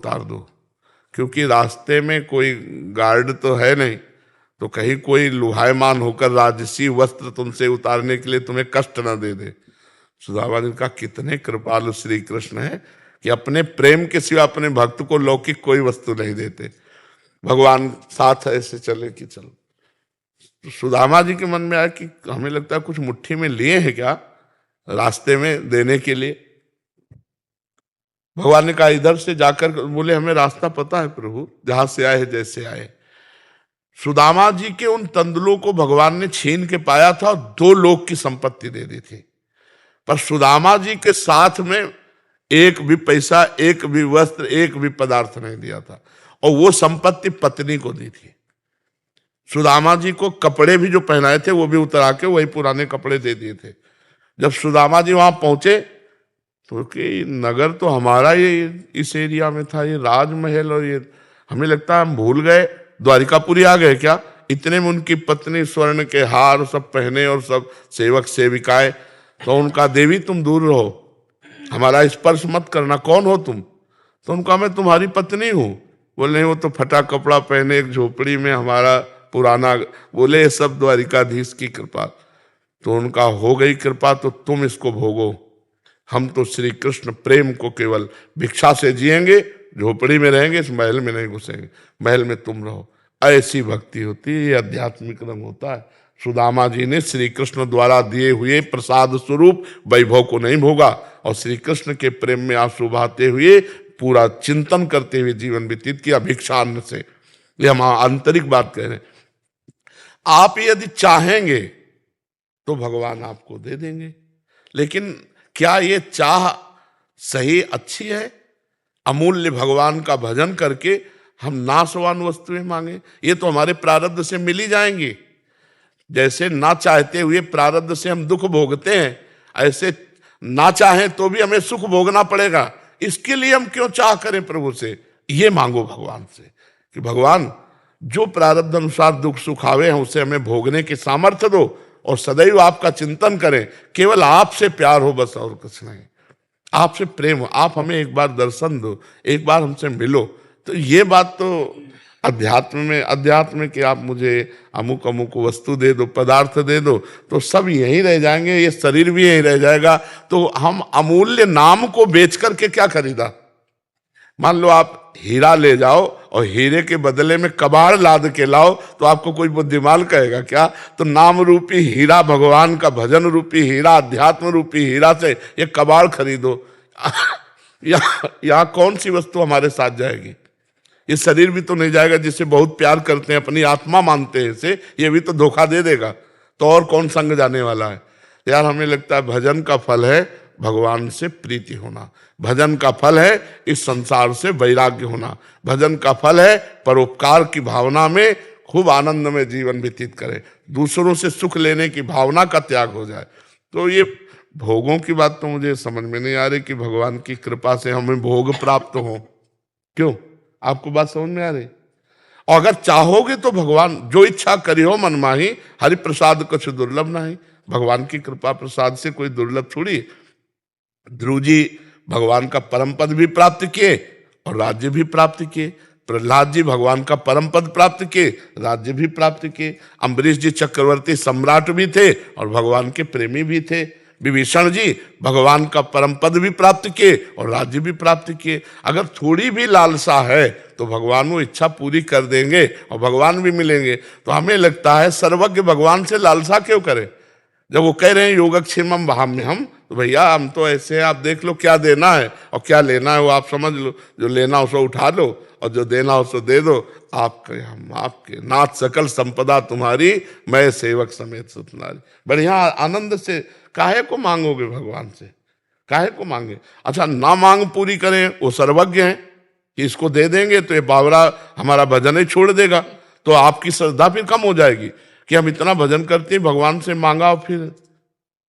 उतार दो, क्योंकि रास्ते में कोई गार्ड तो है नहीं, तो कहीं कोई लुहायमान होकर राजसी वस्त्र तुमसे उतारने के लिए तुम्हें कष्ट न दे दे। सुदामा जी का कितने कृपालु श्री कृष्ण है कि अपने प्रेम के सिवा अपने भक्त को लौकिक कोई वस्तु नहीं देते। भगवान साथ ऐसे चले कि चलो। तो सुदामा जी के मन में आया कि हमें लगता है कुछ मुट्ठी में लिए हैं क्या रास्ते में देने के लिए। भगवान ने कहा इधर से जाकर, बोले हमें रास्ता पता है प्रभु, जहां से आए जैसे आए। सुदामा जी के उन तंदुलों को भगवान ने छीन के पाया था और 2 लोक की संपत्ति दे दी थी, पर सुदामा जी के साथ में एक भी पैसा, एक भी वस्त्र, एक भी पदार्थ नहीं दिया था, और वो संपत्ति पत्नी को दी थी। सुदामा जी को कपड़े भी जो पहनाए थे वो भी उतरा के वही पुराने कपड़े दे दिए थे। जब सुदामा जी वहां पहुंचे तो कि नगर तो हमारा ये इस एरिया में था, ये राजमहल, और ये हमें लगता है हम भूल गए, द्वारिकापुरी आ गए क्या। इतने में उनकी पत्नी स्वर्ण के हार सब पहने और सब सेवक सेविकाएं, तो उनका देवी तुम दूर रहो, हमारा स्पर्श मत करना, कौन हो तुम। तो उनका मैं तुम्हारी पत्नी हूं। बोले वो तो फटा कपड़ा पहने एक झोपड़ी में हमारा पुराना, बोले ये सब द्वारिकाधीश की कृपा। तो उनका हो गई कृपा तो तुम इसको भोगो, हम तो श्री कृष्ण प्रेम को केवल भिक्षा से जिएंगे, झोपड़ी में रहेंगे, इस महल में नहीं घुसेंगे, महल में तुम रहो। ऐसी भक्ति होती है, ये आध्यात्मिक रंग होता है। सुदामा जी ने श्री कृष्ण द्वारा दिए हुए प्रसाद स्वरूप वैभव को नहीं भोगा, और श्री कृष्ण के प्रेम में आंसू बहाते हुए पूरा चिंतन करते हुए जीवन व्यतीत किया भिक्षान्न से। ये हम आंतरिक बात कह रहे हैं। आप यदि चाहेंगे तो भगवान आपको दे देंगे, लेकिन क्या ये चाह सही अच्छी है? अमूल्य भगवान का भजन करके हम नाशवान वस्तुएं मांगे, ये तो हमारे प्रारब्ध से मिल ही जाएंगी। जैसे ना चाहते हुए प्रारब्ध से हम दुख भोगते हैं, ऐसे ना चाहें तो भी हमें सुख भोगना पड़ेगा। इसके लिए हम क्यों चाह करें प्रभु से? ये मांगो भगवान से कि भगवान जो प्रारब्ध अनुसार दुख सुख आवे हैं उसे हमें भोगने की सामर्थ्य दो, और सदैव आपका चिंतन करें, केवल आपसे प्यार हो बस, और कुछ नहीं, आपसे प्रेम हो, आप हमें एक बार दर्शन दो, एक बार हमसे मिलो। तो ये बात तो अध्यात्म में कि आप मुझे अमुक अमुक वस्तु दे दो, पदार्थ दे दो, तो सब यहीं रह जाएंगे, ये शरीर भी यहीं रह जाएगा। तो हम अमूल्य नाम को बेच करके क्या खरीदा? मान लो आप हीरा ले जाओ और हीरे के बदले में कबाड़ लाद के लाओ, तो आपको कोई बुद्धिमान कहेगा क्या? तो नाम रूपी हीरा, भगवान का भजन रूपी हीरा, अध्यात्म रूपी हीरा से ये कबाड़ खरीदो। यहाँ कौन सी वस्तु हमारे साथ जाएगी? ये शरीर भी तो नहीं जाएगा, जिसे बहुत प्यार करते हैं, अपनी आत्मा मानते हैं इसे, ये भी तो धोखा दे देगा, तो और कौन संग जाने वाला है? यार हमें लगता है भजन का फल है भगवान से प्रीति होना, भजन का फल है इस संसार से वैराग्य होना, भजन का फल है परोपकार की भावना में खूब आनंद में जीवन व्यतीत करे, दूसरों से सुख लेने की भावना का त्याग हो जाए। तो ये भोगों की बात तो मुझे समझ में नहीं आ रही कि भगवान की कृपा से हमें भोग प्राप्त हो। क्यों? आपको बात समझ में आ रही? और अगर चाहोगे तो भगवान जो इच्छा करी हो मन माही, हरि प्रसाद कुछ दुर्लभ नहीं। भगवान की कृपा प्रसाद से कोई दुर्लभ थोड़ी। ध्रुव जी भगवान का परम पद भी प्राप्त किए और राज्य भी प्राप्त किए। प्रहलाद जी भगवान का परम पद प्राप्त किए, राज्य भी प्राप्त किए। अम्बरीश जी चक्रवर्ती सम्राट भी थे और भगवान के प्रेमी भी थे। विभीषण जी भगवान का परम पद भी प्राप्त किए और राज्य भी प्राप्त किए। अगर थोड़ी भी लालसा है तो भगवान वो इच्छा पूरी कर देंगे और भगवान भी मिलेंगे। तो हमें लगता है सर्वज्ञ भगवान से लालसा क्यों करें? जब वो कह रहे हैं योगक्षेमम वहाम्यहम, तो भैया हम तो ऐसे हैं, आप देख लो क्या देना है और क्या लेना है वो आप समझ लो, जो लेना हो सो उठा लो और जो देना हो सो दे दो। आपके हम आपके, नाथ सकल संपदा तुम्हारी, मैं सेवक समेत सुतनारी। बढ़िया आनंद से काहे को मांगोगे भगवान से? काहे को मांगे? अच्छा ना मांग पूरी करें, वो सर्वज्ञ हैं कि इसको दे देंगे तो ये बावरा हमारा भजन ही छोड़ देगा, तो आपकी श्रद्धा फिर कम हो जाएगी कि हम इतना भजन करते हैं, भगवान से मांगा और फिर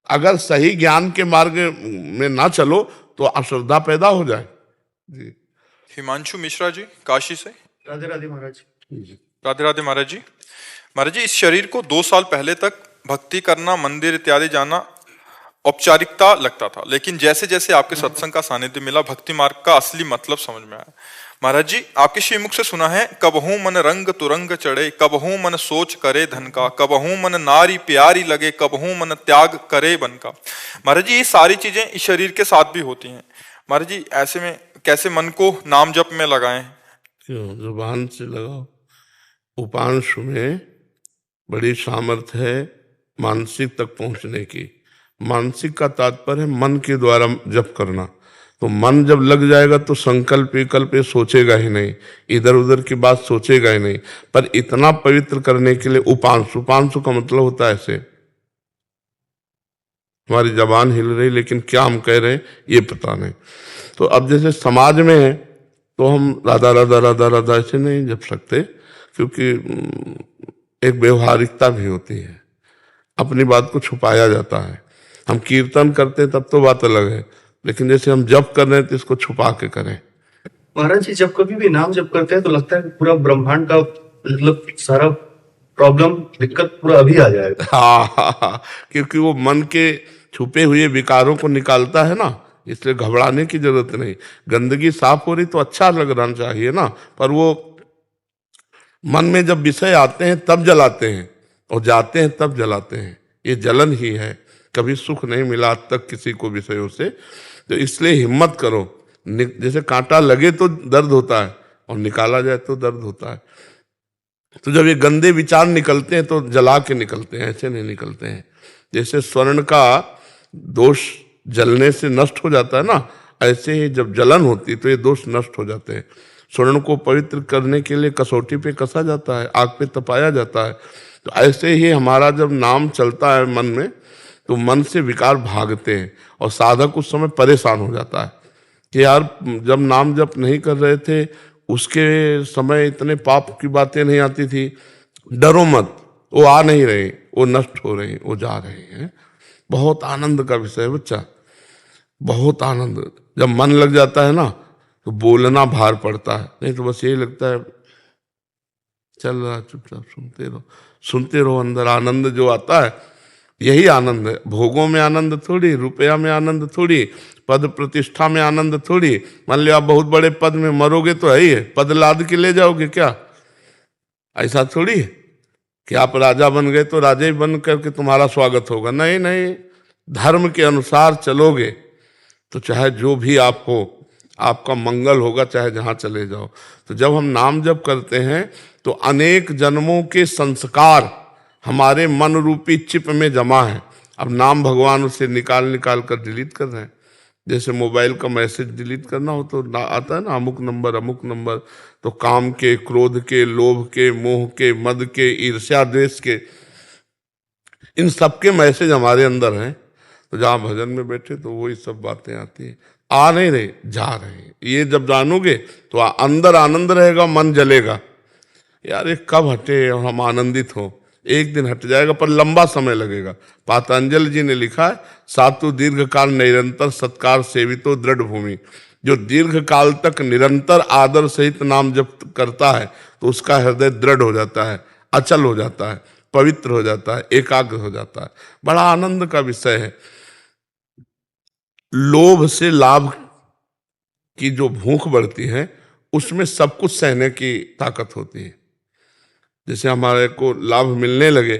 अगर सही ज्ञान के मार्ग में ना चलो तो अश्रद्धा पैदा हो जाए। जी। हिमांशु मिश्रा जी काशी से। राधे राधे महाराज। राधे राधे महाराज जी। महाराज जी, इस शरीर को 2 साल पहले तक भक्ति करना, मंदिर इत्यादि जाना औपचारिकता लगता था, लेकिन जैसे जैसे आपके सत्संग का सानिध्य मिला, भक्ति मार्ग का असली मतलब समझ में आया। महाराज जी, आपके श्रीमुख से सुना है, कबहू मन रंग तुरंग चढ़े, कबहू मन सोच करे धन का, कबहू मन नारी प्यारी लगे, कबहू मन त्याग करे बन का। महाराज जी, ये सारी चीजें इस शरीर के साथ भी होती हैं। महाराज जी, ऐसे में कैसे मन को नाम जप में लगाएं? क्यों, जुबान से लगाओ। उपांशु में बड़ी सामर्थ्य है मानसिक तक पहुंचने की। मानसिक का तात्पर्य है मन के द्वारा जप करना। तो मन जब लग जाएगा तो संकल्प विकल्प सोचेगा ही नहीं, इधर उधर की बात सोचेगा ही नहीं। पर इतना पवित्र करने के लिए उपांशु, उपांशु का मतलब होता है ऐसे, हमारी जबान हिल रही लेकिन क्या हम कह रहे हैं ये पता नहीं। तो अब जैसे समाज में है तो हम राधा राधा राधा राधा ऐसे नहीं जप सकते, क्योंकि एक व्यवहारिकता भी होती है, अपनी बात को छुपाया जाता है। हम कीर्तन करते हैं तब तो बात अलग है, लेकिन जैसे हम जप कर रहे हैं तो इसको छुपा के करें। महाराज जी, जब कभी भी नाम जप करते हैं तो लगता है कि पूरा ब्रह्मांड का मतलब सारा प्रॉब्लम दिक्कत पूरा अभी आ जाएगा। हाँ, क्योंकि वो मन के छुपे हुए विकारों को निकालता है ना, इसलिए घबराने की जरूरत नहीं। गंदगी साफ हो रही तो अच्छा लगना चाहिए ना, पर वो मन में जब विषय आते हैं तब जलाते हैं और जाते हैं तब जलाते हैं। ये जलन ही है, कभी सुख नहीं मिला आज तक किसी को विषयों से। तो इसलिए हिम्मत करो, जैसे कांटा लगे तो दर्द होता है और निकाला जाए तो दर्द होता है। तो जब ये गंदे विचार निकलते हैं तो जला के निकलते हैं, ऐसे नहीं निकलते हैं। जैसे स्वर्ण का दोष जलने से नष्ट हो जाता है ना, ऐसे ही जब जलन होती है तो ये दोष नष्ट हो जाते हैं। स्वर्ण को पवित्र करने के लिए कसौटी पे कसा जाता है, आग पे तपाया जाता है। तो ऐसे ही हमारा जब नाम चलता है मन में तो मन से विकार भागते हैं और साधक उस समय परेशान हो जाता है कि यार जब नाम जप नहीं कर रहे थे उसके समय इतने पाप की बातें नहीं आती थी। डरो मत, वो आ नहीं रहे, वो नष्ट हो रहे, वो जा रहे हैं। बहुत आनंद का विषय है बच्चा, बहुत आनंद। जब मन लग जाता है ना तो बोलना भार पड़ता है, नहीं तो बस यही लगता है चल रहा, चुपचाप सुनते रहो। अंदर आनंद जो आता है यही आनंद है। भोगों में आनंद थोड़ी, रुपया में आनंद थोड़ी, पद प्रतिष्ठा में आनंद थोड़ी। मान लिया आप बहुत बड़े पद में मरोगे तो है ही है, पद लाद के ले जाओगे क्या? ऐसा थोड़ी है कि आप राजा बन गए तो राजा ही बन करके तुम्हारा स्वागत होगा। नहीं नहीं, धर्म के अनुसार चलोगे तो चाहे जो भी आप हो आपका मंगल होगा, चाहे जहां चले जाओ। तो जब हम नाम जप करते हैं तो अनेक जन्मों के संस्कार हमारे मन रूपी चिप में जमा है। अब नाम भगवान उसे निकाल निकाल कर डिलीट कर रहे हैं। जैसे मोबाइल का मैसेज डिलीट करना हो तो आता है ना अमुक नंबर। तो काम के, क्रोध के, लोभ के, मोह के, मद के, ईर्ष्या द्वेष के, इन सब के मैसेज हमारे अंदर हैं। तो जहाँ भजन में बैठे तो वही सब बातें आती हैं, आ नहीं रहे, जा रहे हैं। ये जब जानोगे तो अंदर आनंद रहेगा, मन जलेगा, यार ये कब हटे और हम आनंदित हो। एक दिन हट जाएगा पर लंबा समय लगेगा। पातंजलि जी ने लिखा है, सातु दीर्घ काल निरंतर सत्कार सेवितो दृढ़ भूमि। जो दीर्घ काल तक निरंतर आदर सहित नाम जप करता है तो उसका हृदय दृढ़ हो जाता है, अचल हो जाता है, पवित्र हो जाता है, एकाग्र हो जाता है। बड़ा आनंद का विषय है। लोभ से लाभ की जो भूख बढ़ती है उसमें सब कुछ सहने की ताकत होती है। जैसे हमारे को लाभ मिलने लगे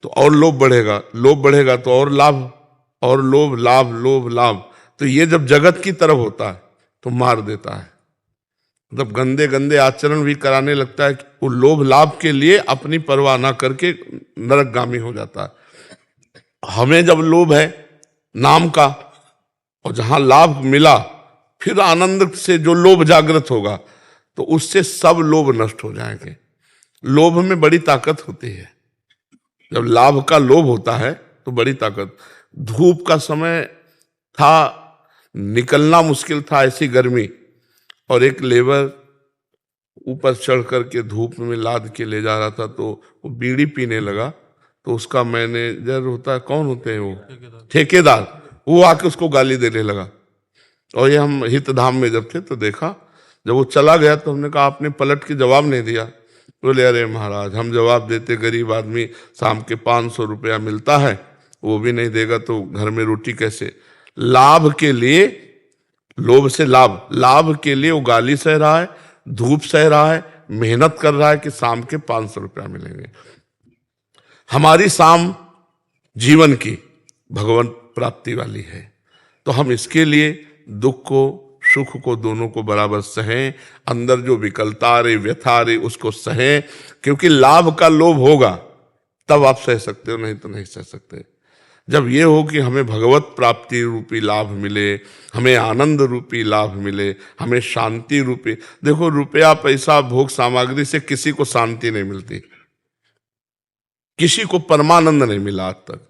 तो और लोभ बढ़ेगा तो और लाभ, और लोभ लाभ। तो ये जब जगत की तरफ होता है तो मार देता है। मतलब गंदे गंदे आचरण भी कराने लगता है। वो लोभ लाभ के लिए अपनी परवाह ना करके नरकगामी हो जाता है। हमें जब लोभ है नाम का और जहां लाभ मिला फिर आनंद से जो लोभ जागृत होगा तो उससे सब लोभ नष्ट हो जाएंगे। लोभ में बड़ी ताकत होती है। जब लाभ का लोभ होता है तो बड़ी ताकत। धूप का समय था, निकलना मुश्किल था, ऐसी गर्मी, और एक लेबर ऊपर चढ़ करके धूप में लाद के ले जा रहा था तो वो बीड़ी पीने लगा। तो उसका मैनेजर होता है, कौन होते हैं वो, ठेकेदार, वो आके उसको गाली देने लगा। और ये हम हितधाम में जब थे तो देखा, जब वो चला गया तो हमने कहा आपने पलट के जवाब नहीं दिया। बोले अरे महाराज हम जवाब देते, गरीब आदमी, शाम के 500 रुपया मिलता है वो भी नहीं देगा तो घर में रोटी कैसे? लाभ के लिए, लोभ से लाभ, लाभ के लिए वो गाली सह रहा है, धूप सह रहा है, मेहनत कर रहा है कि शाम के 500 रुपया मिलेंगे। हमारी शाम जीवन की भगवान प्राप्ति वाली है, तो हम इसके लिए दुख को सुख को दोनों को बराबर सहें, अंदर जो विकलता आ रही, व्यथा आ रही, उसको सहें, क्योंकि लाभ का लोभ होगा तब आप सह सकते हो, नहीं तो नहीं सह सकते। जब ये हो कि हमें भगवत प्राप्ति रूपी लाभ मिले, हमें आनंद रूपी लाभ मिले, हमें शांति रूपी, देखो रुपया पैसा भोग सामग्री से किसी को शांति नहीं मिलती, किसी को परमानंद नहीं मिला आज तक।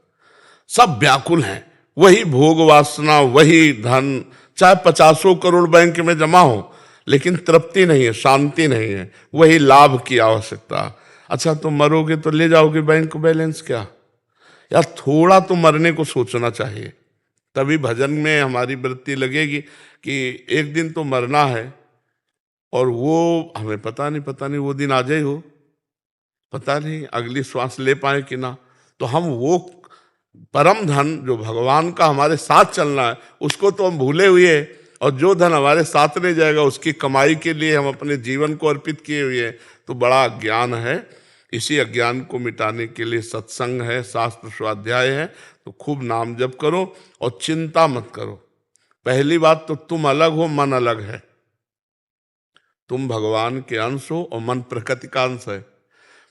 सब व्याकुल हैं, वही भोग वासना, वही धन, चाहे 50 करोड़ बैंक में जमा हो, लेकिन तृप्ति नहीं है, शांति नहीं है, वही लाभ की आवश्यकता। अच्छा तो मरोगे तो ले जाओगे बैंक बैलेंस क्या? यार थोड़ा तो मरने को सोचना चाहिए, तभी भजन में हमारी वृत्ति लगेगी कि एक दिन तो मरना है, और वो हमें पता नहीं वो दिन आ जाए हो, पता नहीं अगली श्वास ले पाए कि ना। तो हम वो परम धन जो भगवान का हमारे साथ चलना है उसको तो हम भूले हुए हैं, और जो धन हमारे साथ नहीं जाएगा उसकी कमाई के लिए हम अपने जीवन को अर्पित किए हुए हैं, तो बड़ा अज्ञान है। इसी अज्ञान को मिटाने के लिए सत्संग है, शास्त्र स्वाध्याय है, तो खूब नाम जप करो और चिंता मत करो। पहली बात तो तुम अलग हो, मन अलग है, तुम भगवान के अंश हो और मन प्रकृति का अंश है।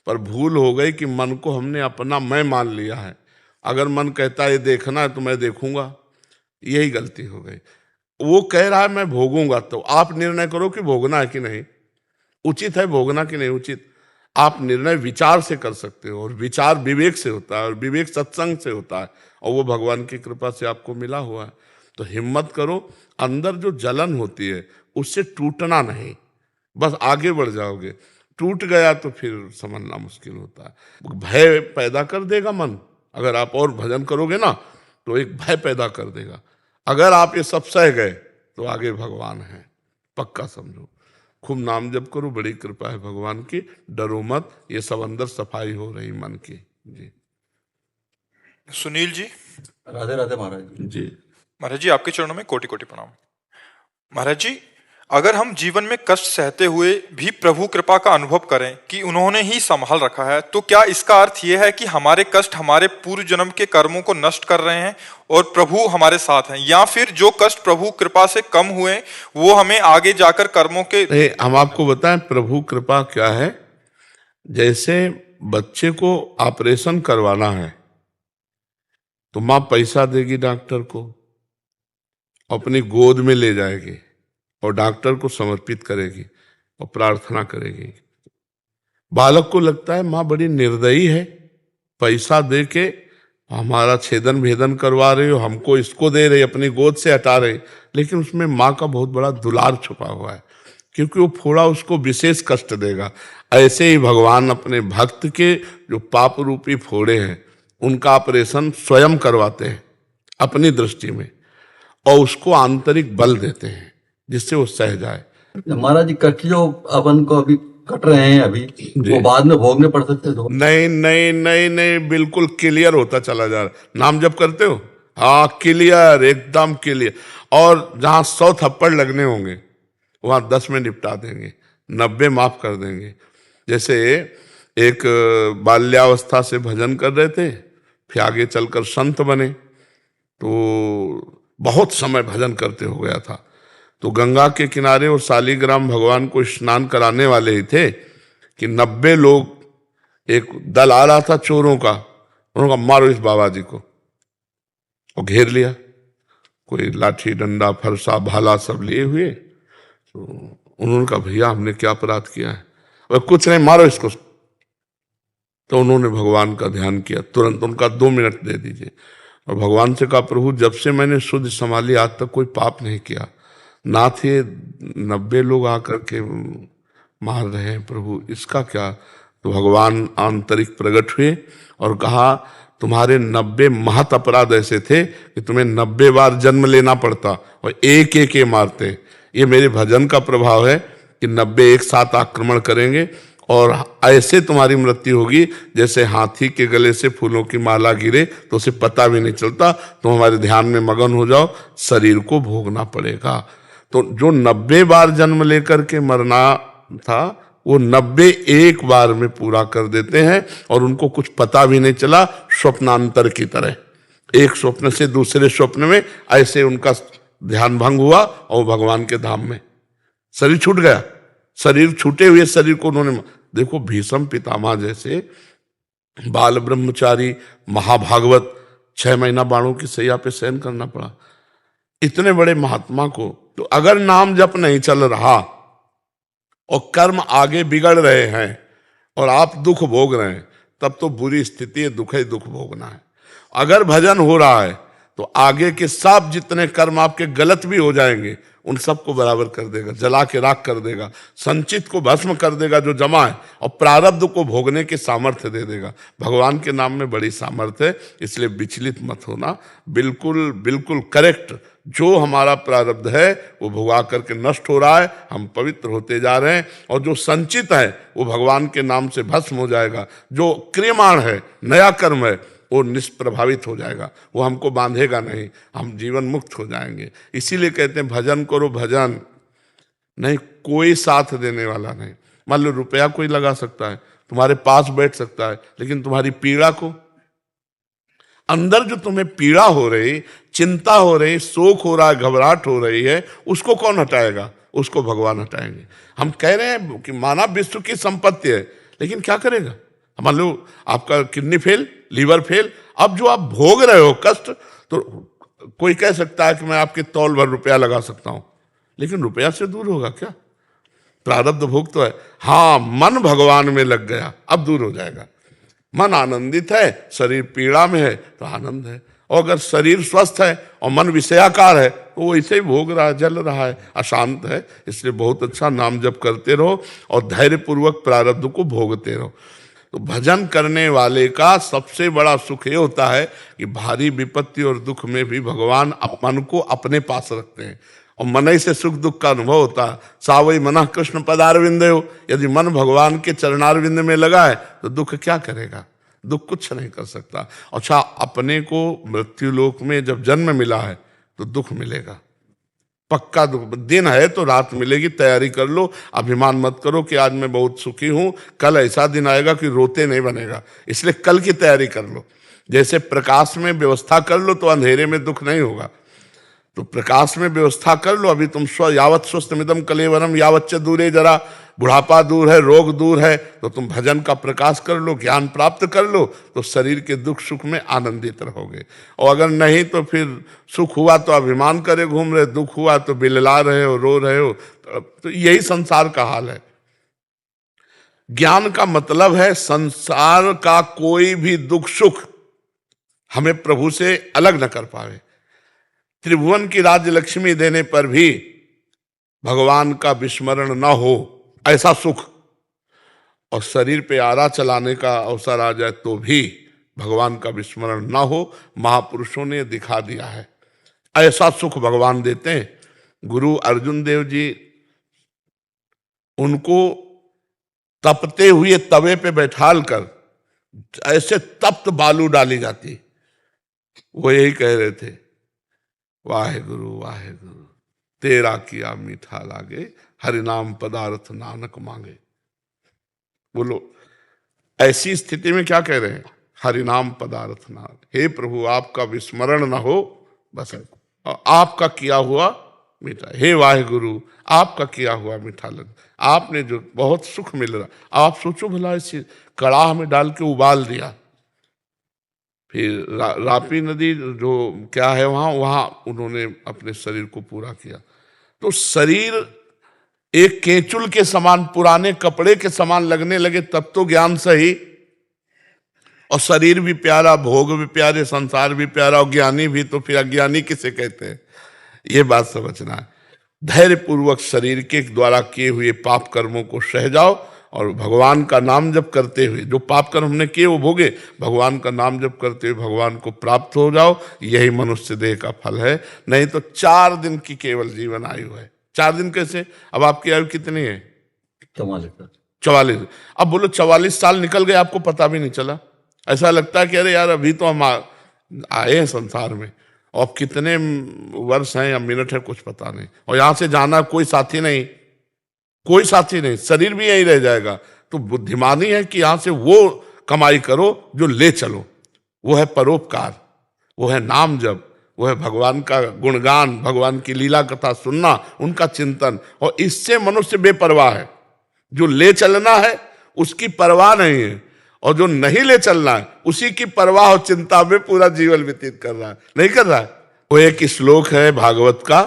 पर भूल हो गई कि मन को हमने अपना मैं मान लिया है। अगर मन कहता है ये देखना है तो मैं देखूंगा, यही गलती हो गई। वो कह रहा है मैं भोगूंगा, तो आप निर्णय करो कि भोगना है कि नहीं, उचित है भोगना कि नहीं उचित। आप निर्णय विचार से कर सकते हो, और विचार विवेक से होता है, और विवेक सत्संग से होता है, और वो भगवान की कृपा से आपको मिला हुआ है। तो हिम्मत करो, अंदर जो जलन होती है उससे टूटना नहीं, बस आगे बढ़ जाओगे। टूट गया तो फिर समझना मुश्किल होता है। भय पैदा कर देगा मन, अगर आप और भजन करोगे ना तो एक भय पैदा कर देगा। अगर आप ये सब सह गए तो आगे भगवान है, पक्का समझो। खूब नाम जप करो, बड़ी कृपा है भगवान की, डरो मत, ये सब अंदर सफाई हो रही मन की। जी सुनील जी। राधे राधे महाराज जी। महाराज जी आपके चरणों में कोटि कोटि प्रणाम। महाराज जी, अगर हम जीवन में कष्ट सहते हुए भी प्रभु कृपा का अनुभव करें कि उन्होंने ही संभाल रखा है, तो क्या इसका अर्थ यह है कि हमारे कष्ट हमारे पूर्व जन्म के कर्मों को नष्ट कर रहे हैं और प्रभु हमारे साथ हैं, या फिर जो कष्ट प्रभु कृपा से कम हुए वो हमें आगे जाकर कर्मों के? हम आपको बताएं प्रभु कृपा क्या है। जैसे बच्चे को ऑपरेशन करवाना है तो माँ पैसा देगी डॉक्टर को, अपनी गोद में ले जाएगी और डॉक्टर को समर्पित करेगी और प्रार्थना करेगी। बालक को लगता है माँ बड़ी निर्दयी है, पैसा दे के हमारा छेदन भेदन करवा रही हो, हमको इसको दे रही, अपनी गोद से हटा रही, लेकिन उसमें माँ का बहुत बड़ा दुलार छुपा हुआ है, क्योंकि वो फोड़ा उसको विशेष कष्ट देगा। ऐसे ही भगवान अपने भक्त के जो पाप रूपी फोड़े हैं उनका ऑपरेशन स्वयं करवाते हैं अपनी दृष्टि में, और उसको आंतरिक बल देते हैं जिससे वो सह जाए। महाराज जी, कष्ट जो अपन को अभी कट रहे हैं अभी, वो बाद में भोगने पड़ सकते तो? नहीं नहीं नहीं नहीं, बिल्कुल क्लियर होता चला जा रहा। नाम जब करते हो, हाँ क्लियर, एकदम क्लियर। और जहां 100 थप्पड़ लगने होंगे वहां 10 में निपटा देंगे, 90 माफ कर देंगे। जैसे एक बाल्यावस्था से भजन कर रहे थे, फिर आगे चलकर संत बने, तो बहुत समय भजन करते हो गया था। तो गंगा के किनारे और शालिग्राम भगवान को स्नान कराने वाले ही थे कि 90 लोग, एक दल आ रहा था चोरों का, उन्होंने कहा मारो इस बाबा जी को, और घेर लिया। कोई लाठी डंडा फरसा भाला सब लिए हुए, तो उन्होंने कहा भैया हमने क्या अपराध किया है? और कुछ नहीं, मारो इसको। तो उन्होंने भगवान का ध्यान किया, तुरंत उनका 2 मिनट दे दीजिए, और भगवान से कहा प्रभु जब से मैंने शुद्ध संभाली आज तक कोई पाप नहीं किया, ना थे 90 लोग आकर के मार रहे हैं प्रभु, इसका क्या? तो भगवान आंतरिक प्रकट हुए और कहा तुम्हारे 90 महत अपराध ऐसे थे कि तुम्हें 90 बार जन्म लेना पड़ता और एक एक मारते। ये मेरे भजन का प्रभाव है कि 90 एक साथ आक्रमण करेंगे और ऐसे तुम्हारी मृत्यु होगी जैसे हाथी के गले से फूलों की माला गिरे तो उसे पता भी नहीं चलता। तुम हमारे ध्यान में मगन हो जाओ, शरीर को भोगना पड़ेगा। तो जो 90 बार जन्म लेकर के मरना था वो 90 एक बार में पूरा कर देते हैं और उनको कुछ पता भी नहीं चला, स्वप्नांतर की तरह। एक स्वप्न से दूसरे स्वप्न में ऐसे उनका ध्यान भंग हुआ और भगवान के धाम में शरीर छूट गया। शरीर छूटे हुए शरीर को उन्होंने, देखो भीष्म पितामह जैसे बाल ब्रह्मचारी महाभागवत 6 महीना बाणों की सैया पे सहन करना पड़ा। इतने बड़े महात्मा को तो अगर नाम जप नहीं चल रहा और कर्म आगे बिगड़ रहे हैं और आप दुख भोग रहे हैं, तब तो बुरी स्थिति है, दुख ही दुख भोगना है। अगर भजन हो रहा है तो आगे के सब जितने कर्म आपके गलत भी हो जाएंगे उन सबको बराबर कर देगा, जला के राख कर देगा, संचित को भस्म कर देगा जो जमा है, और प्रारब्ध को भोगने के सामर्थ्य दे देगा। भगवान के नाम में बड़ी सामर्थ्य है, इसलिए विचलित मत होना। बिल्कुल बिल्कुल करेक्ट, जो हमारा प्रारब्ध है वो भोगा करके नष्ट हो रहा है, हम पवित्र होते जा रहे हैं, और जो संचित है वो भगवान के नाम से भस्म हो जाएगा। जो क्रियमाण है, नया कर्म है, वो निष्प्रभावित हो जाएगा, वो हमको बांधेगा नहीं, हम जीवन मुक्त हो जाएंगे। इसीलिए कहते हैं भजन करो, भजन नहीं, कोई साथ देने वाला नहीं। मान लो रुपया कोई लगा सकता है, तुम्हारे पास बैठ सकता है, लेकिन तुम्हारी पीड़ा को, अंदर जो तुम्हें पीड़ा हो रही, चिंता हो रही, शोक हो रहा है, घबराहट हो रही है, उसको कौन हटाएगा? उसको भगवान हटाएंगे। हम कह रहे हैं कि मानव विश्व की संपत्ति है, लेकिन क्या करेगा? मान लो आपका किडनी फेल, लीवर फेल, अब जो आप भोग रहे हो कष्ट, तो कोई कह सकता है कि मैं आपके तौल भर रुपया लगा सकता हूं, लेकिन रुपया से दूर होगा क्या? प्रारब्ध भोग तो है। हाँ, मन भगवान में लग गया, अब दूर हो जाएगा। मन आनंदित है, शरीर पीड़ा में है तो आनंद है, और अगर शरीर स्वस्थ है और मन विषयाकार है तो वो ऐसे ही भोग रहा है, जल रहा है, अशांत है। इसलिए बहुत अच्छा नाम जप करते रहो और धैर्यपूर्वक प्रारब्ध को भोगते रहो। तो भजन करने वाले का सबसे बड़ा सुख ये होता है कि भारी विपत्ति और दुख में भी भगवान मन को अपने पास रखते हैं, और मन ही से सुख दुख का अनुभव होता है। सावई मना कृष्ण पदारविंद हो, यदि मन भगवान के चरणारविंद में लगा है तो दुख क्या करेगा? दुख कुछ नहीं कर सकता। अच्छा, अपने को मृत्यु लोक में जब जन्म मिला है तो दुख मिलेगा, पक्का दुख। दिन है तो रात मिलेगी, तैयारी कर लो। अभिमान मत करो कि आज मैं बहुत सुखी हूं, कल ऐसा दिन आएगा कि रोते नहीं बनेगा, इसलिए कल की तैयारी कर लो। जैसे प्रकाश में व्यवस्था कर लो तो अंधेरे में दुख नहीं होगा, तो प्रकाश में व्यवस्था कर लो। अभी तुम यावत स्वस्थमिदम कलेवरम यावच्च दूरे जरा, बुढ़ापा दूर है, रोग दूर है, तो तुम भजन का प्रकाश कर लो, ज्ञान प्राप्त कर लो, तो शरीर के दुख सुख में आनंदित रहोगे। और अगर नहीं तो फिर सुख हुआ तो अभिमान करे घूम रहे, दुख हुआ तो बिलला रहे हो, रो रहे हो। तो यही संसार का हाल है। ज्ञान का मतलब है संसार का कोई भी दुख सुख हमें प्रभु से अलग न कर पावे। त्रिभुवन की राज्य लक्ष्मी देने पर भी भगवान का विस्मरण न हो, ऐसा सुख, और शरीर पे आरा चलाने का अवसर आ जाए तो भी भगवान का विस्मरण न हो, महापुरुषों ने दिखा दिया है। ऐसा सुख भगवान देते हैं। गुरु अर्जुन देव जी, उनको तपते हुए तवे पे बैठाल कर ऐसे तप्त बालू डाली जाती, वो यही कह रहे थे, वाहे गुरु तेरा किया मीठा लागे, हरिनाम पदार्थ नानक मांगे। बोलो, ऐसी स्थिति में क्या कह रहे हैं? हरिनाम पदार्थ नानक, हे प्रभु आपका विस्मरण ना हो, बस आपका किया हुआ मीठा, हे वाहे गुरु आपका किया हुआ मीठा लग, आपने जो बहुत सुख मिल रहा। आप सोचो भला, इसे कड़ाह में डाल के उबाल दिया, फिर रापी नदी जो क्या है वहां उन्होंने अपने शरीर को पूरा किया। तो शरीर एक केचुल के समान, पुराने कपड़े के समान लगने लगे तब तो ज्ञान सही। और शरीर भी प्यारा, भोग भी प्यारे, संसार भी प्यारा, और ज्ञानी भी, तो फिर अज्ञानी किसे कहते हैं? ये बात समझना है। धैर्य पूर्वक शरीर के द्वारा किए हुए पाप कर्मों को सह जाओ, और भगवान का नाम जप करते हुए जो पाप कर्म हमने किए वो भोगे, भगवान का नाम जप करते हुए भगवान को प्राप्त हो जाओ। यही मनुष्य देह का फल है। नहीं तो 4 दिन की केवल जीवन आयु है। 4 दिन कैसे? अब आपकी आयु कितनी है? 44। अब बोलो 44 साल निकल गए, आपको पता भी नहीं चला। ऐसा लगता है कि अरे यार अभी तो हम आए हैं संसार में, और अब कितने वर्ष हैं या मिनट है कुछ पता नहीं, और यहां से जाना कोई साथी नहीं, कोई साथी नहीं, शरीर भी यही रह जाएगा। तो बुद्धिमानी है कि यहां से वो कमाई करो जो ले चलो, वो है परोपकार, वो है नाम जप, वो है भगवान का गुणगान, भगवान की लीला कथा सुनना, उनका चिंतन। और इससे मनुष्य बेपरवाह है। जो ले चलना है उसकी परवाह नहीं है, और जो नहीं ले चलना है उसी की परवाह और चिंता में पूरा जीवन व्यतीत कर रहा है, नहीं कर रहा है। वो एक श्लोक है भागवत का,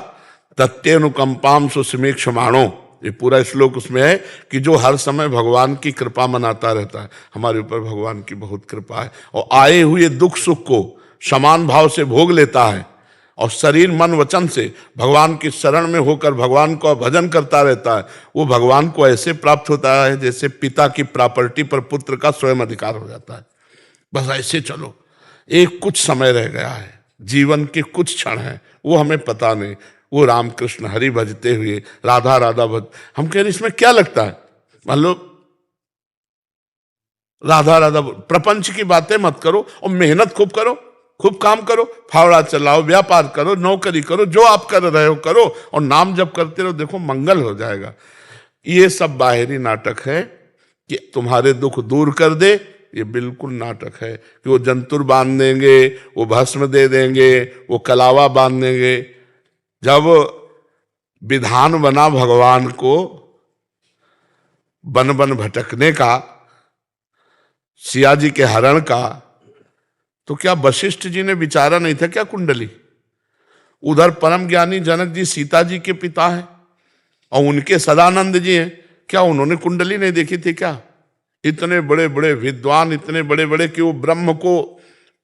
तत्यनुकंपाम सुसमीक्षमाणो, ये पूरा श्लोक उसमें है कि जो हर समय भगवान की कृपा मनाता रहता है, हमारे ऊपर भगवान की बहुत कृपा है, और आए हुए दुख सुख को समान भाव से भोग लेता है, और शरीर मन वचन से भगवान की शरण में होकर भगवान का भजन करता रहता है, वो भगवान को ऐसे प्राप्त होता है जैसे पिता की प्रॉपर्टी पर पुत्र का स्वयं अधिकार हो जाता है। बस ऐसे चलो, एक कुछ समय रह गया है, जीवन के कुछ क्षण हैं, वो हमें पता नहीं। वो रामकृष्ण हरि भजते हुए राधा राधा भज, हम कह रहे इसमें क्या लगता है, मान लो राधा राधा, प्रपंच की बातें मत करो, और मेहनत खूब करो, खूब काम करो, फावड़ा चलाओ, व्यापार करो, नौकरी करो, जो आप कर रहे हो करो, और नाम जप करते रहो, देखो मंगल हो जाएगा। ये सब बाहरी नाटक है कि तुम्हारे दुख दूर कर दे, ये बिल्कुल नाटक है कि वो जंतुर बांध देंगे, वो भस्म दे देंगे, वो कलावा बांध देंगे। जब विधान बना भगवान को बन बन भटकने का, सिया जी के हरण का, तो क्या वशिष्ठ जी ने विचारा नहीं था क्या कुंडली? उधर परम ज्ञानी जनक जी सीता जी के पिता हैं, और उनके सदानंद जी हैं, क्या उन्होंने कुंडली नहीं देखी थी क्या? इतने बड़े बड़े विद्वान, इतने बड़े बड़े कि वो ब्रह्म को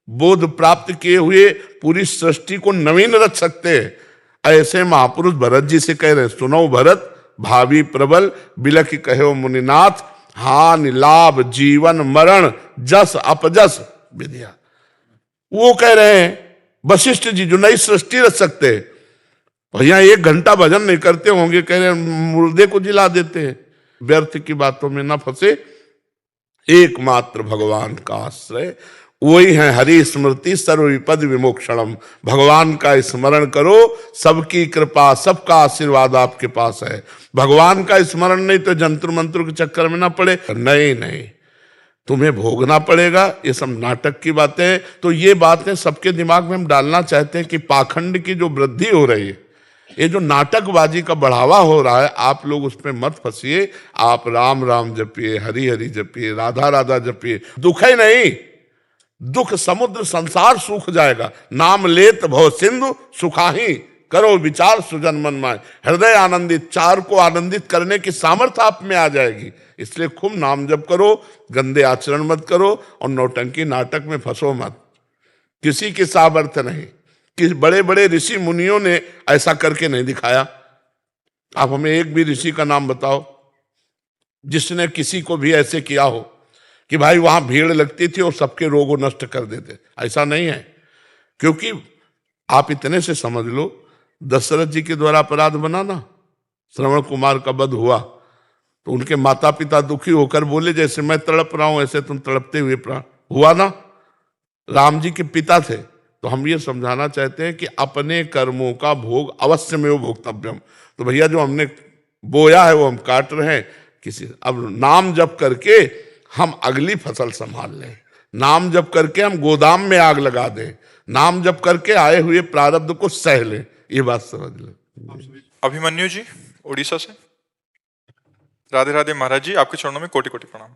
बोध प्राप्त किए हुए पूरी सृष्टि को नवीन रच सकते हैं। ऐसे महापुरुष भरत जी से कह रहे, सुनो भरत भावी प्रबल बिलख कहो मुनिनाथ, हानि लाभ जीवन मरण जस अपजस विद्या। वो कह रहे हैं वशिष्ठ जी जो नई सृष्टि रच सकते हैं, भैया 1 घंटा भजन नहीं करते होंगे, कह रहे हैं मुर्दे को जिला देते हैं। व्यर्थ की बातों में ना फंसे, एकमात्र भगवान का आश्रय वही है हरि स्मृति सर्वविपद विमोक्षणम। भगवान का स्मरण करो, सबकी कृपा सबका आशीर्वाद आपके पास है। भगवान का स्मरण नहीं तो जंतर मंत्र के चक्कर में ना पड़े, नहीं नहीं, तुम्हें भोगना पड़ेगा। ये सब नाटक की बातें, तो ये बातें सबके दिमाग में हम डालना चाहते हैं कि पाखंड की जो वृद्धि हो रही है, ये जो नाटकबाजी का बढ़ावा हो रहा है, आप लोग उसमें मत फंसिए। आप राम राम जपिए, हरि हरि जपिए, राधा राधा जपिए, दुख ही नहीं, दुख समुद्र संसार सूख जाएगा। नाम लेत भव सिंधु सुखाही, करो विचार सुजन मन माए। हृदय आनंदित, चार को आनंदित करने की सामर्थ्य आप में आ जाएगी। इसलिए खूब नाम जप करो, गंदे आचरण मत करो, और नौटंकी नाटक में फंसो मत। किसी की सामर्थ्य नहीं, कि बड़े बड़े ऋषि मुनियों ने ऐसा करके नहीं दिखाया। आप हमें एक भी ऋषि का नाम बताओ जिसने किसी को भी ऐसे किया हो कि भाई वहां भीड़ लगती थी और सबके रोगों नष्ट कर देते। ऐसा नहीं है, क्योंकि आप इतने से समझ लो, दशरथ जी के द्वारा अपराध बना ना, श्रवण कुमार का वध हुआ, तो उनके माता पिता दुखी होकर बोले जैसे मैं तड़प रहा हूं ऐसे तुम तड़पते हुए प्राण हुआ ना। राम जी के पिता थे। तो हम ये समझाना चाहते हैं कि अपने कर्मों का भोग अवश्य में वो भोक्तव्यम। तो भैया जो हमने बोया है वो हम काट रहे हैं। किसी अब नाम जप करके हम अगली फसल संभाल लें, नाम जप करके हम गोदाम में आग लगा दें, नाम जप करके आए हुए प्रारब्ध को सह लें। ये बात समझ लें। अभिमन्यु जी उड़ीसा से, राधे राधे महाराज जी, आपके चरणों में कोटि कोटि प्रणाम।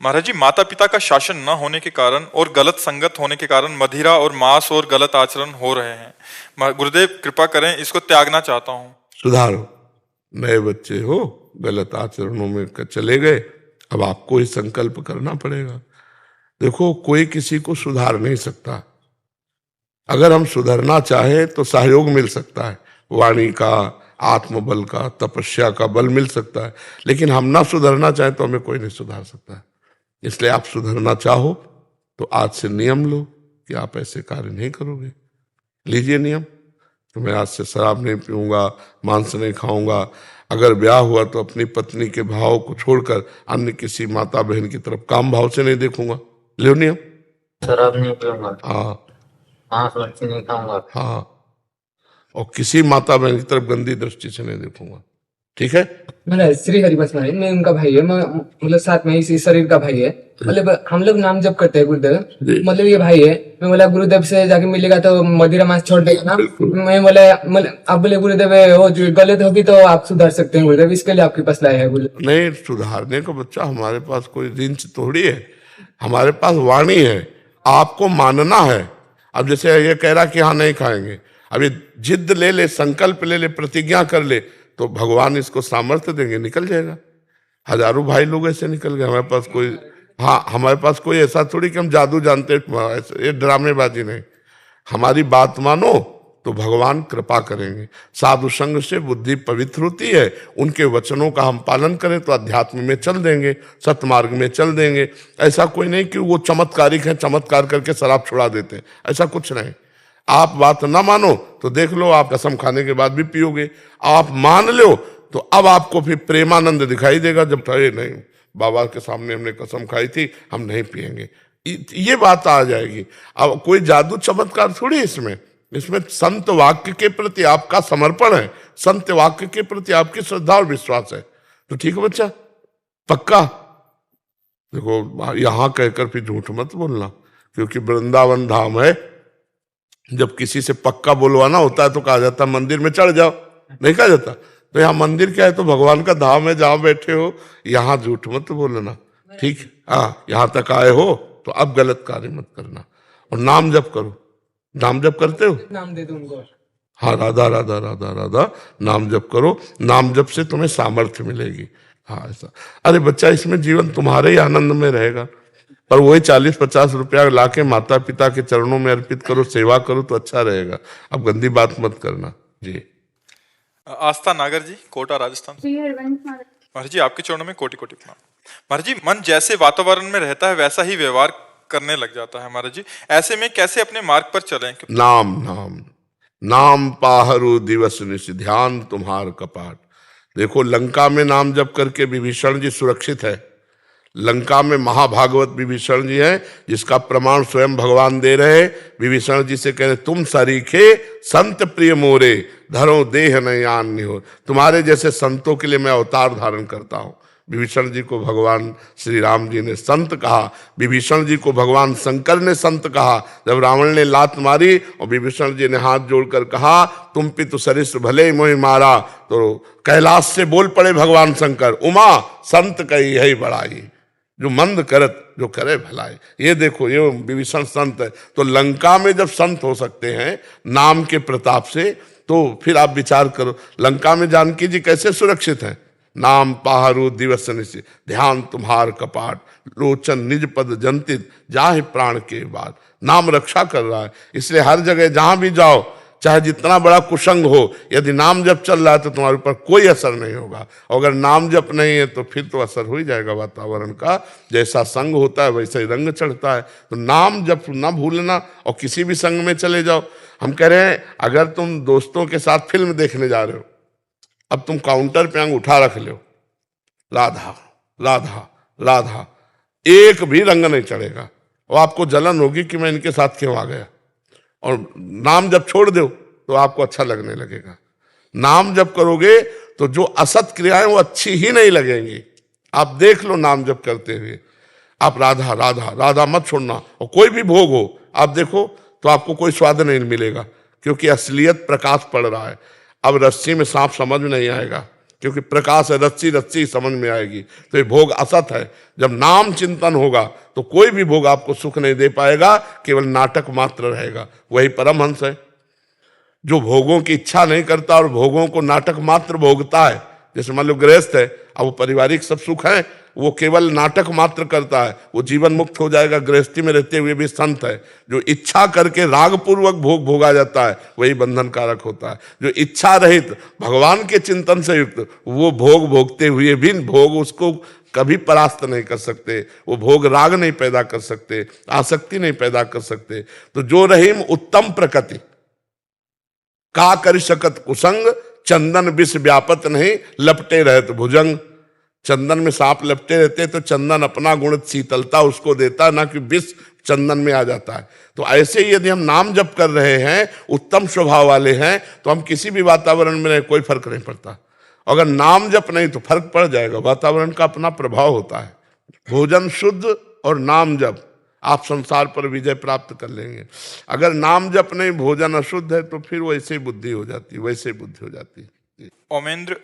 महाराज जी, माता पिता का शासन न होने के कारण और गलत संगत होने के कारण मदिरा और मांस और गलत आचरण हो रहे हैं। गुरुदेव कृपा करें, इसको त्यागना चाहता हूं। सुधारो, नए बच्चे हो, गलत आचरणों में चले गए, अब आपको ही संकल्प करना पड़ेगा। देखो, कोई किसी को सुधार नहीं सकता। अगर हम सुधरना चाहे तो सहयोग मिल सकता है, वाणी का, आत्मबल का, तपस्या का बल मिल सकता है, लेकिन हम ना सुधरना चाहे तो हमें कोई नहीं सुधार सकता। इसलिए आप सुधरना चाहो तो आज से नियम लो कि आप ऐसे कार्य नहीं करोगे। लीजिए नियम, तो मैं आज से शराब नहीं पीऊंगा, मांस नहीं खाऊंगा, अगर ब्याह हुआ तो अपनी पत्नी के भाव को छोड़कर अन्य किसी माता बहन की तरफ काम भाव से नहीं देखूंगा। लियो नियम। शराब नहीं पीऊंगा, हाँ मांस मच्छी नहीं खाऊंगा। हाँ, और किसी माता बहन की तरफ गंदी दृष्टि से नहीं देखूंगा। ठीक है। मतलब श्री हरिवंश महाराज, मैं उनका भाई है, मतलब साथ में इसी शरीर का भाई है। मतलब हम लोग नाम जप करते हैं गुरुदेव, मतलब ये भाई है। मैं बोला गुरुदेव से जाके मिलेगा तो मदिरा मांस छोड़ देगा ना। मैं बोला मतलब आप बोले गुरुदेव वो जो गलत होगी तो आप सुधार सकते हैं गुरुदेव, इसके लिए आपके पास लाया है गुरुदेव। नहीं, सुधारने का बच्चा हमारे पास कोई रिंच थोड़ी है, हमारे पास वाणी है, आपको मानना है। अब जैसे ये कह रहा कि हाँ नहीं खाएंगे, अब ये जिद ले ले, संकल्प ले ले, प्रतिज्ञा कर ले, तो भगवान इसको सामर्थ्य देंगे, निकल जाएगा। हजारों भाई लोग ऐसे निकल गए। हमारे पास कोई, हाँ हमारे पास कोई ऐसा थोड़ी कि हम जादू जानते, ये ड्रामेबाजी नहीं। हमारी बात मानो तो भगवान कृपा करेंगे। साधु संग से बुद्धि पवित्र होती है, उनके वचनों का हम पालन करें तो अध्यात्म में चल देंगे, सतमार्ग में चल देंगे। ऐसा कोई नहीं कि वो चमत्कारिक है, चमत्कार करके शराब छुड़ा देते हैं, ऐसा कुछ नहीं। आप बात ना मानो तो देख लो, आप कसम खाने के बाद भी पियोगे। आप मान लो तो अब आपको फिर प्रेमानंद दिखाई देगा, जब ठहरे नहीं बाबा के सामने हमने कसम खाई थी, हम नहीं पिएंगे, ये बात आ जाएगी। अब कोई जादू चमत्कार थोड़ी इसमें संत वाक्य के प्रति आपका समर्पण है, संत वाक्य के प्रति आपकी श्रद्धा और विश्वास है। तो ठीक है बच्चा, पक्का। देखो यहां कहकर फिर झूठ मत बोलना, क्योंकि वृंदावन धाम है। जब किसी से पक्का बोलवाना होता है तो कहा जाता है मंदिर में चढ़ जाओ, नहीं कहा जाता। तो यहाँ मंदिर क्या है, तो भगवान का धाम है, जहां बैठे हो यहाँ झूठ मत बोलना। ठीक, हाँ यहाँ तक आए हो तो अब गलत कार्य मत करना। और नाम जप करो। नाम जप करते हो? नाम दे दो उनको। हाँ, राधा राधा राधा राधा नाम जप करो। नाम जप से तुम्हें सामर्थ्य मिलेगी। हाँ ऐसा। अरे बच्चा, इसमें जीवन तुम्हारे ही आनंद में रहेगा। पर वही 40-50 रुपया लाके माता पिता के चरणों में अर्पित करो, सेवा करो तो अच्छा रहेगा। अब गंदी बात मत करना जी। आस्था नागर जी, कोटा राजस्थान। महाराज जी आपके चरणों में कोटि कोटि प्रणाम। महाराज जी, मन जैसे वातावरण में रहता है वैसा ही व्यवहार करने लग जाता है महाराज जी, ऐसे में कैसे अपने मार्ग पर चलें? नाम नाम नाम पाहरु दिवस निश, ध्यान तुम्हार कपाट। देखो लंका में नाम जप करके विभीषण जी सुरक्षित है। लंका में महाभागवत विभीषण जी हैं, जिसका प्रमाण स्वयं भगवान दे रहे। विभीषण जी से कह रहे, तुम सरीखे संत प्रिय मोरे, धरो देह नयान निहो। तुम्हारे जैसे संतों के लिए मैं अवतार धारण करता हूं। विभीषण जी को भगवान श्री राम जी ने संत कहा, विभीषण जी को भगवान शंकर ने संत कहा। जब रावण ने लात मारी और विभीषण जी ने हाथ जोड़कर कहा, तुम पितु सरिस भले मोहि मारा, तो कैलाश से बोल पड़े भगवान शंकर, उमा संत कही है बड़ाई, जो मंद करत जो करे भलाई। ये देखो, ये विभीषण संत है। तो लंका में जब संत हो सकते हैं नाम के प्रताप से, तो फिर आप विचार करो लंका में जानकी जी कैसे सुरक्षित हैं। नाम पाहरु दिवस निश, ध्यान तुम्हार कपाट, लोचन निज पद जंतित, जाहि प्राण के बाद। नाम रक्षा कर रहा है, इसलिए हर जगह जहां भी जाओ, चाहे जितना बड़ा कुसंग हो, यदि नाम जप चल रहा है तो तुम्हारे ऊपर कोई असर नहीं होगा। और अगर नाम जप नहीं है तो फिर तो असर हो ही जाएगा वातावरण का। जैसा संग होता है वैसा ही रंग चढ़ता है। तो नाम जप ना भूलना, और किसी भी संग में चले जाओ। हम कह रहे हैं, अगर तुम दोस्तों के साथ फिल्म देखने जा रहे हो, अब तुम काउंटर पे अंग उठा रख लो, राधा राधा राधा, एक भी रंग नहीं चढ़ेगा, और आपको जलन होगी कि मैं इनके साथ क्यों आ गया। और नाम जब छोड़ दो तो आपको अच्छा लगने लगेगा। नाम जब करोगे तो जो असत क्रियाएं वो अच्छी ही नहीं लगेंगी। आप देख लो नाम जब करते हुए, आप राधा राधा राधा मत छोड़ना। और कोई भी भोग हो आप देखो तो आपको कोई स्वाद नहीं मिलेगा, क्योंकि असलियत प्रकाश पड़ रहा है। अब रस्सी में सांप समझ में नहीं आएगा, क्योंकि प्रकाश है, रस्सी रस्सी समझ में आएगी। तो ये भोग असत है। जब नाम चिंतन होगा तो कोई भी भोग आपको सुख नहीं दे पाएगा, केवल नाटक मात्र रहेगा। वही परमहंस है जो भोगों की इच्छा नहीं करता और भोगों को नाटक मात्र भोगता है। जैसे मान लो गृहस्थ है, अब वो पारिवारिक सब सुख है, वो केवल नाटक मात्र करता है, वो जीवन मुक्त हो जाएगा। गृहस्थी में रहते हुए भी संत है। जो इच्छा करके राग पूर्वक भोग भोगा जाता है वही बंधन कारक होता है। जो इच्छा रहित भगवान के चिंतन से युक्त, वो भोग भोगते हुए भी भोग उसको कभी परास्त नहीं कर सकते। वो भोग राग नहीं पैदा कर सकते, आसक्ति नहीं पैदा कर सकते। तो जो रहीम उत्तम प्रकृति का कर शकत कुसंग, चंदन विष व्यापत नहीं, लपटे रहत भुजंग। चंदन में सांप लपटे रहते तो चंदन अपना गुण शीतलता उसको देता, ना कि विष चंदन में आ जाता है। तो ऐसे ही यदि हम नाम जप कर रहे हैं, उत्तम स्वभाव वाले हैं, तो हम किसी भी वातावरण में रहे, कोई फर्क नहीं पड़ता। अगर नाम जप नहीं तो फर्क पड़ जाएगा, वातावरण का अपना प्रभाव होता है। भोजन शुद्ध और नाम जप, आप संसार पर विजय प्राप्त कर लेंगे। अगर नाम जप नहीं, भोजन अशुद्ध है, तो फिर वैसे ही बुद्धि हो जाती है, वैसे ही बुद्धि हो जाती है। ओमेंद्र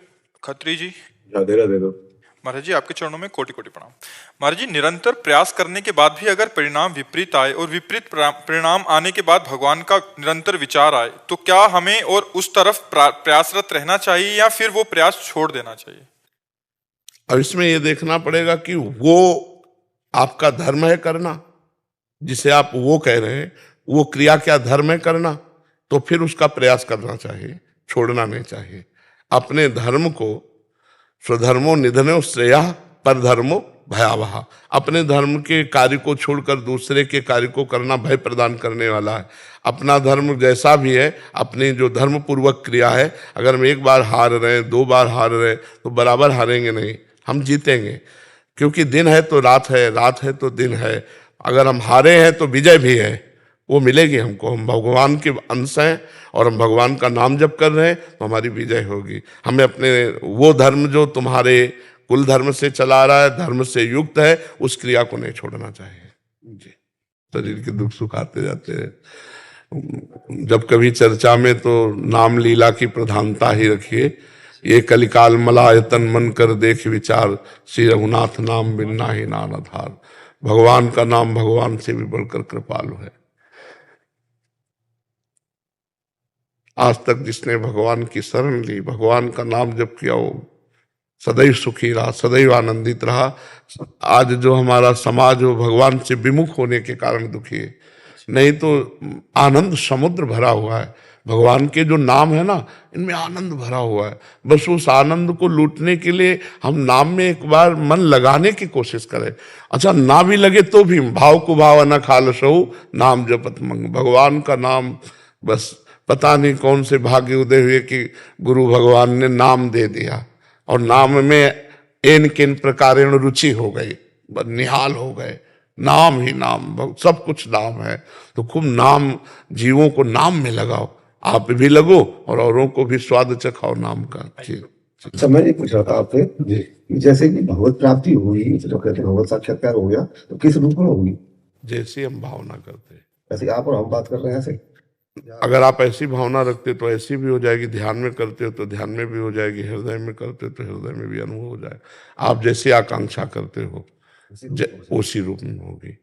खत्री जी, राधे राधे दो। महाराज जी आपके चरणों में कोटि कोटि प्रणाम। महाराज जी, निरंतर प्रयास करने के बाद भी अगर परिणाम विपरीत आए और विपरीत परिणाम आने के बाद भगवान का निरंतर विचार आए, तो क्या हमें और उस तरफ प्रयासरत रहना चाहिए या फिर वो प्रयास छोड़ देना चाहिए? अब इसमें ये देखना पड़ेगा कि वो आपका धर्म है करना, जिसे आप वो कह रहे हैं, वो क्रिया क्या धर्म है करना, तो फिर उसका प्रयास करना चाहिए, छोड़ना नहीं चाहिए। अपने धर्म को स्वधर्मो निधनो श्रेया पर धर्मो भयावह, अपने धर्म के कार्य को छोड़कर दूसरे के कार्य को करना भय प्रदान करने वाला है। अपना धर्म जैसा भी है, अपनी जो धर्म पूर्वक क्रिया है, अगर हम एक बार हार रहे हैं, 2 बार हार रहे हैं, तो बराबर हारेंगे नहीं, हम जीतेंगे। क्योंकि दिन है तो रात है, रात है तो दिन है। अगर हम हारे हैं तो विजय भी है, वो मिलेगी हमको। हम भगवान के अंश हैं और हम भगवान का नाम जप कर रहे हैं, तो हमारी विजय होगी। हमें अपने वो धर्म जो तुम्हारे कुल धर्म से चला रहा है, धर्म से युक्त है, उस क्रिया को नहीं छोड़ना चाहिए जी। शरीर के दुख सुख आते जाते हैं। जब कभी चर्चा में तो नाम लीला की प्रधानता ही रखिए। ये कलिकाल मलायतन मन कर देख विचार, श्री रघुनाथ नाम बिन्ना ही नान आधार। भगवान का नाम भगवान से भी बढ़कर कृपालु है। आज तक जिसने भगवान की शरण ली, भगवान का नाम जप किया, वो सदैव सुखी रहा, सदैव आनंदित रहा। आज जो हमारा समाज वो भगवान से विमुख होने के कारण दुखी है, नहीं तो आनंद समुद्र भरा हुआ है। भगवान के जो नाम है ना, इनमें आनंद भरा हुआ है। बस उस आनंद को लूटने के लिए हम नाम में एक बार मन लगाने की कोशिश करें। अच्छा, ना भी लगे तो भी भाव को भाव न खालसहु नाम जपत मंग। भगवान का नाम, बस पता नहीं कौन से भाग्य उदय हुए कि गुरु भगवान ने नाम दे दिया, और नाम में एन किन प्रकारेण रुचि हो गई, निहाल हो गए। नाम ही नाम, सब कुछ नाम है। तो खूब नाम, जीवों को नाम में लगाओ, आप भी लगो और औरों को भी स्वाद चखाओ नाम का। जी। अच्छा, मैं ये पूछ रहा था आपसे कि जैसे कि भगवत प्राप्ति हुई, जो कहते हैं भगवत साक्षात्कार हो गया, तो किस रूप में होगी? जैसी हम भावना करते हैं, ऐसे आप और हम बात कर रहे हैं ऐसे। अगर आप ऐसी भावना रखते तो ऐसी भी हो जाएगी, ध्यान में करते हो तो ध्यान में भी हो जाएगी, हृदय में करते हो तो हृदय में भी अनुभव हो जाएगा। आप जैसी आकांक्षा करते हो उसी रूप में होगी।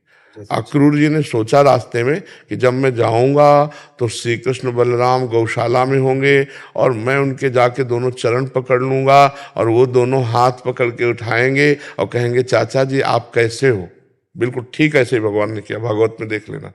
अक्रूर जी ने सोचा रास्ते में कि जब मैं जाऊंगा तो श्री कृष्ण बलराम गौशाला में होंगे और मैं उनके जाके दोनों चरण पकड़ लूंगा और वो दोनों हाथ पकड़ के उठाएंगे और कहेंगे चाचा जी आप कैसे हो। बिल्कुल ठीक ऐसे ही भगवान ने किया, भागवत में देख लेना।